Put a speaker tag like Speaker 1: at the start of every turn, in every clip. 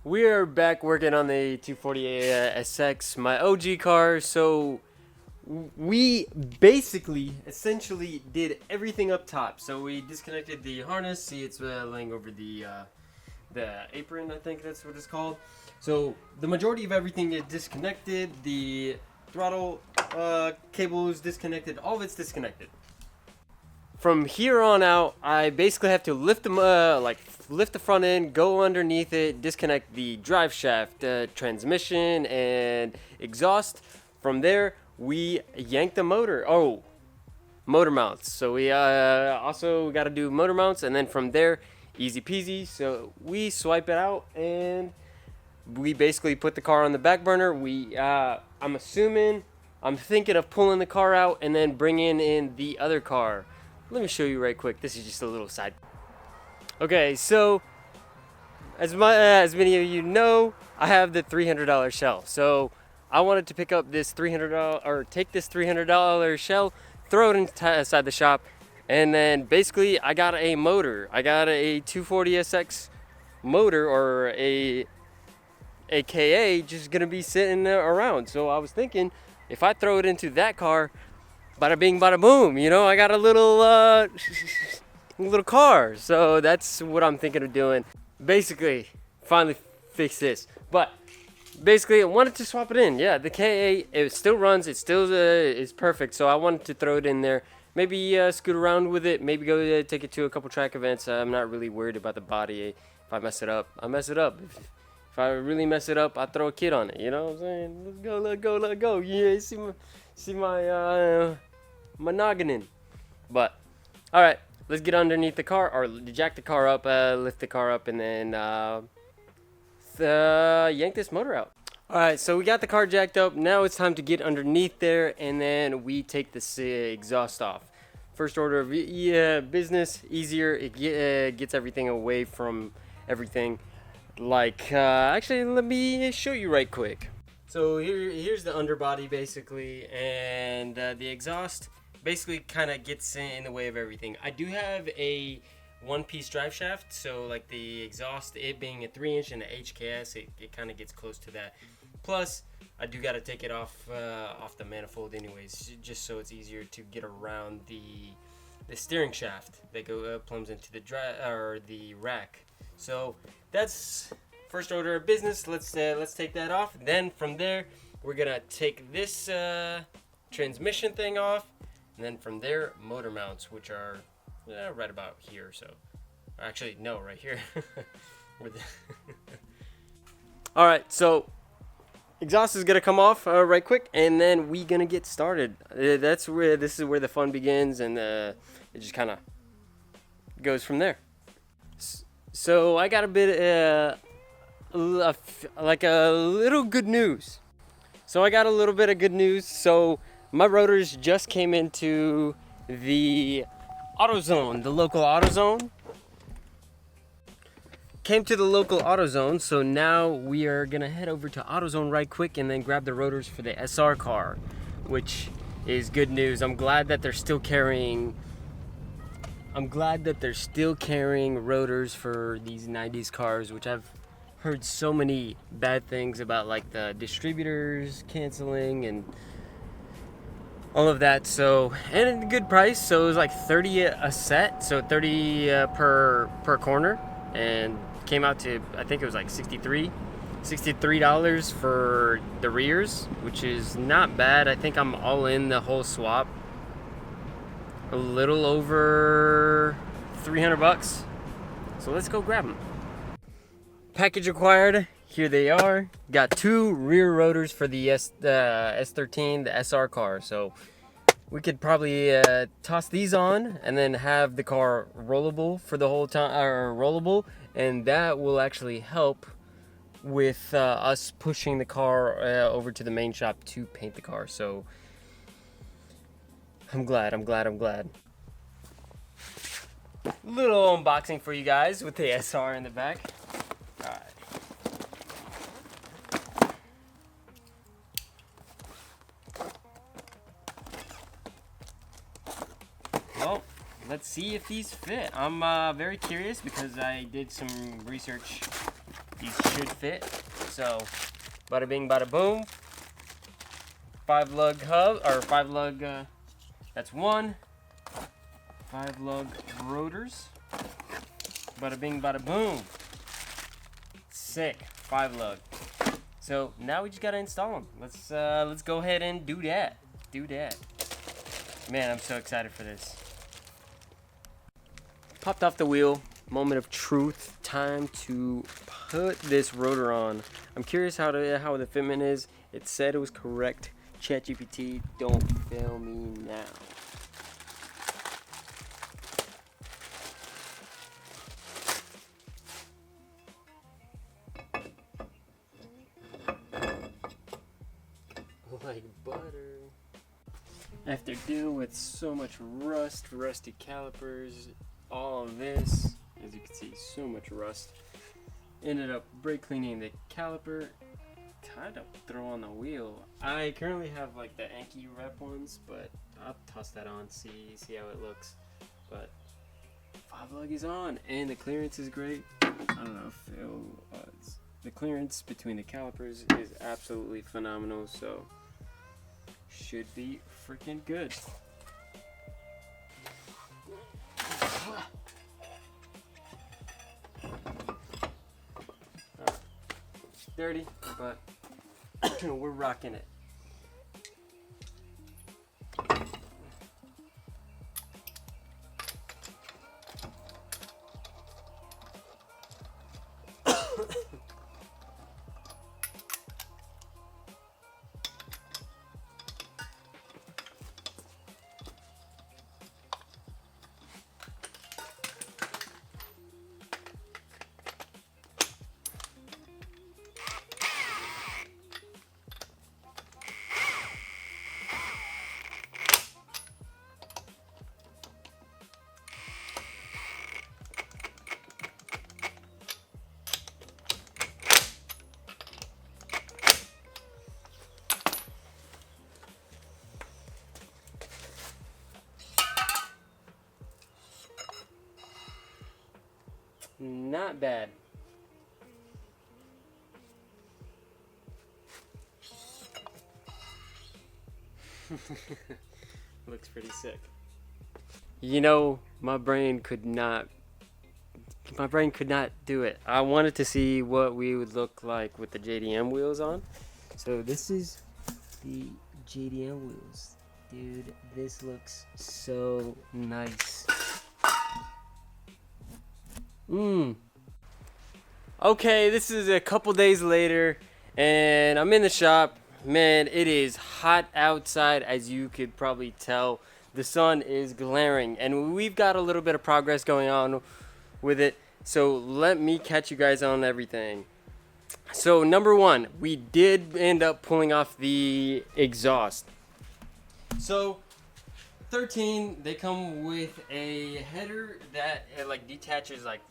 Speaker 1: We are back working on the 240 SX, my OG car. So we basically, essentially did everything up top. So we disconnected the harness. See, it's laying over the apron. I think that's what it's called. So the majority of everything is disconnected. The throttle cable is disconnected. All of it's disconnected. From here on out, I basically have to lift them, lift the front end, go underneath it, disconnect the drive shaft, transmission, and exhaust. From there, we yank the motor. Oh, motor mounts. So we also got to do motor mounts, and then from there, easy peasy. So we swipe it out, and we basically put the car on the back burner. I'm thinking of pulling the car out and then bringing in the other car. Let me show you right quick. This is just a little side. Okay, so as many of you know, I have the $300 shell. So I wanted to pick up this $300 or take this $300 shell, throw it inside the shop, and then basically I got a motor. I got a 240SX motor or a KA just gonna be sitting around. So I was thinking if I throw it into that car, bada bing, bada boom, you know, I got a little car. So that's what I'm thinking of doing. Basically, finally fix this. But basically, I wanted to swap it in. Yeah, the KA, it still runs. It still is perfect. So I wanted to throw it in there. Maybe scoot around with it. Maybe go take it to a couple track events. I'm not really worried about the body. If I mess it up, I mess it up. If I really mess it up, I throw a kid on it. You know what I'm saying? Let's go, let go, let go. Yeah, see my noggin. But all right, let's get underneath the car, or jack the car up, lift the car up, and then yank this motor out. All right, so we got the car jacked up. Now it's time to get underneath there, and then we take this exhaust off. First order of business, easier. It gets everything away from everything. Like actually, let me show you right quick. So here's the underbody basically, and the exhaust basically kind of gets in the way of everything. I do have a one-piece drive shaft, so like the exhaust, it being a 3-inch and the HKS, it kind of gets close to that. Plus, I do got to take it off the manifold anyways, just so it's easier to get around the steering shaft that plumbs into the rack. So that's first order of business. Let's take that off. Then from there, we're gonna take this transmission thing off. And then from there, motor mounts, which are right about here. So, actually, no, right here. All right, so exhaust is gonna come off right quick, and then we gonna get started. This is where the fun begins, and it just kind of goes from there. So I got a bit like a little good news. So I got a little bit of good news. So my rotors just came into the AutoZone, the local AutoZone. Came to the local AutoZone, so now we are gonna head over to AutoZone right quick and then grab the rotors for the SR car, which is good news. I'm glad that they're still carrying rotors for these 90s cars, which I've heard so many bad things about, like the distributors canceling and all of that. So, and a good price. So it was like 30 a set, so 30 per corner, and came out to, I think it was like $63 for the rears, which is not bad. I think I'm all in the whole swap, a little over $300. So let's go grab them. Package acquired. Here they are. Got two rear rotors for the S13, the SR car. So we could probably toss these on and then have the car rollable for the whole time, or rollable, and that will actually help with us pushing the car over to the main shop to paint the car. So I'm glad. Little unboxing for you guys with the SR in the back. All right. Well, let's see if these fit. I'm very curious because I did some research these should fit. So, bada bing, bada boom. 5 lug hub, or 5 lug, that's 1. 5 lug rotors. Bada bing, bada boom. Sick, 5 lug. So now we just gotta install them. Let's go ahead and do that. Man, I'm so excited for this. Popped off the wheel. Moment of truth. Time to put this rotor on. I'm curious how the fitment is. It said it was correct. ChatGPT, don't fail me now. Like butter. After dealing with so much rust, rusty calipers, all of this, as you can see, so much rust, ended up brake cleaning the caliper, kind of throw on the wheel. I currently have like the Anki rep ones, but I'll toss that on, see how it looks. But 5 lug is on, and the clearance is great. I don't know if the clearance between the calipers is absolutely phenomenal, so should be freaking good. Dirty, but we're rocking it. Not bad. Looks pretty sick. You know, my brain could not do it. I wanted to see what we would look like with the JDM wheels on. So this is the JDM wheels. Dude, this looks so nice. Okay, this is a couple days later, and I'm in the shop. Man, it is hot outside, as you could probably tell. The sun is glaring, and we've got a little bit of progress going on with it. So let me catch you guys on everything. So number 1, we did end up pulling off the exhaust. So 13, they come with a header that like detaches like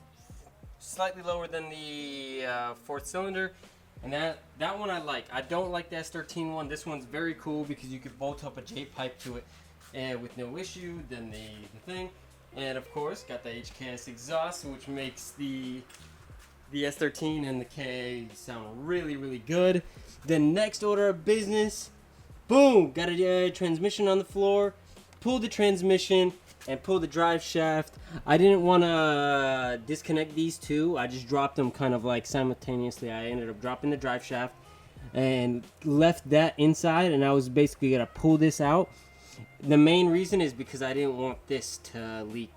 Speaker 1: slightly lower than the 4th cylinder, and that one I like. I don't like the S13 one. This one's very cool because you could bolt up a J pipe to it and with no issue. Then the thing, and of course got the HKS exhaust, which makes the S13 and the KA sound really good. Then next order of business, boom, got a transmission on the floor. Pulled the transmission and pulled the drive shaft. I didn't want to disconnect these two. I just dropped them kind of like simultaneously. I ended up dropping the drive shaft and left that inside, and I was basically gonna pull this out. The main reason is because I didn't want this to leak.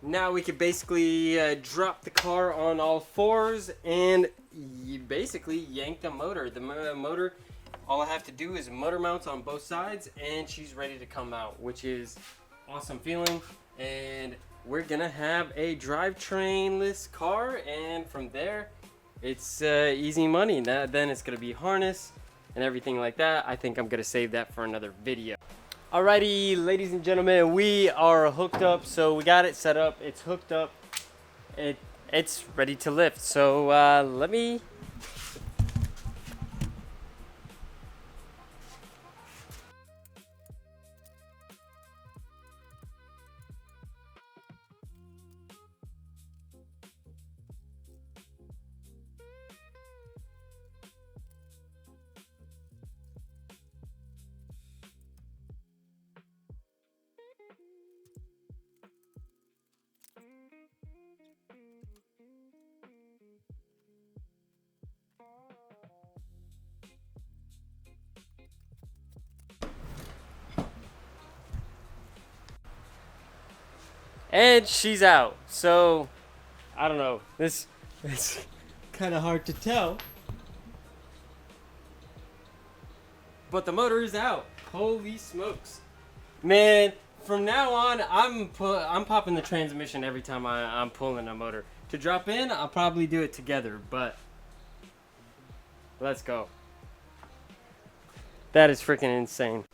Speaker 1: Now we could basically drop the car on all fours and you basically yank the motor. The motor, all I have to do is motor mounts on both sides and she's ready to come out, which is awesome feeling. And we're gonna have a drivetrainless car, and from there it's easy money. Then it's gonna be harness and everything like that. I think I'm gonna save that for another video. Alrighty, ladies and gentlemen, we are hooked up. So we got it set up, it's hooked up, it's ready to lift. So let me and she's out. So I don't know. It's kind of hard to tell. But the motor is out. Holy smokes, man! From now on, I'm popping the transmission every time I'm pulling a motor. To drop in, I'll probably do it together, but let's go. That is freaking insane.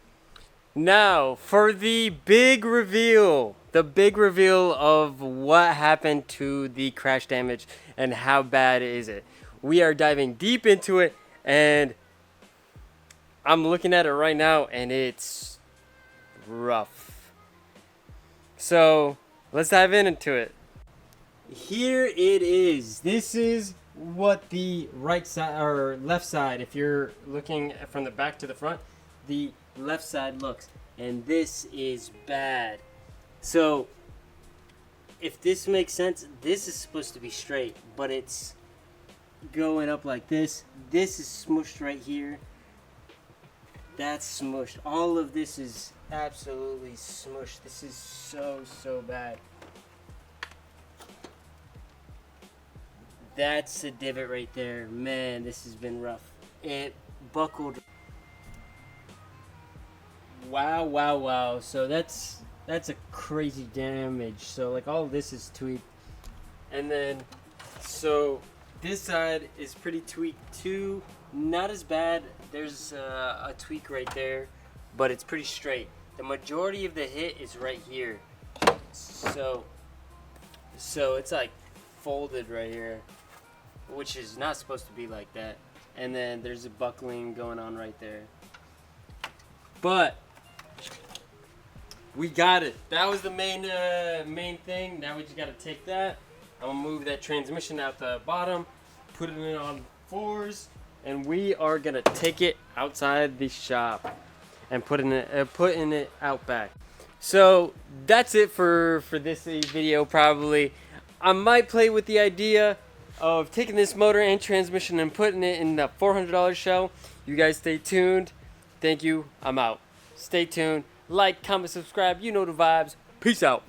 Speaker 1: Now, for the big reveal. The big reveal of what happened to the crash damage and how bad is it. We are diving deep into it, and I'm looking at it right now, and it's rough. So, let's dive into it. Here it is. This is what the right side or left side, if you're looking from the back to the front, the left side looks, and this is bad. So if this makes sense, this is supposed to be straight, but it's going up like this. This is smushed right here. That's smushed. All of this is absolutely smushed. This is so bad. That's a divot right there. Man, this has been rough. It buckled. Wow. So that's a crazy damage. So like all this is tweaked. And then so this side is pretty tweaked too. Not as bad. There's a tweak right there, but it's pretty straight. The majority of the hit is right here. So it's like folded right here, which is not supposed to be like that. And then there's a buckling going on right there. But we got it. That was the main thing. Now we just gotta take that. I'm gonna move that transmission out the bottom, put it in on fours, and we are gonna take it outside the shop and putting it out back. So that's it for this video. Probably I might play with the idea of taking this motor and transmission and putting it in the $400 shell. You guys stay tuned. Thank you. I'm out. Stay tuned. Like, comment, subscribe. You know the vibes. Peace out.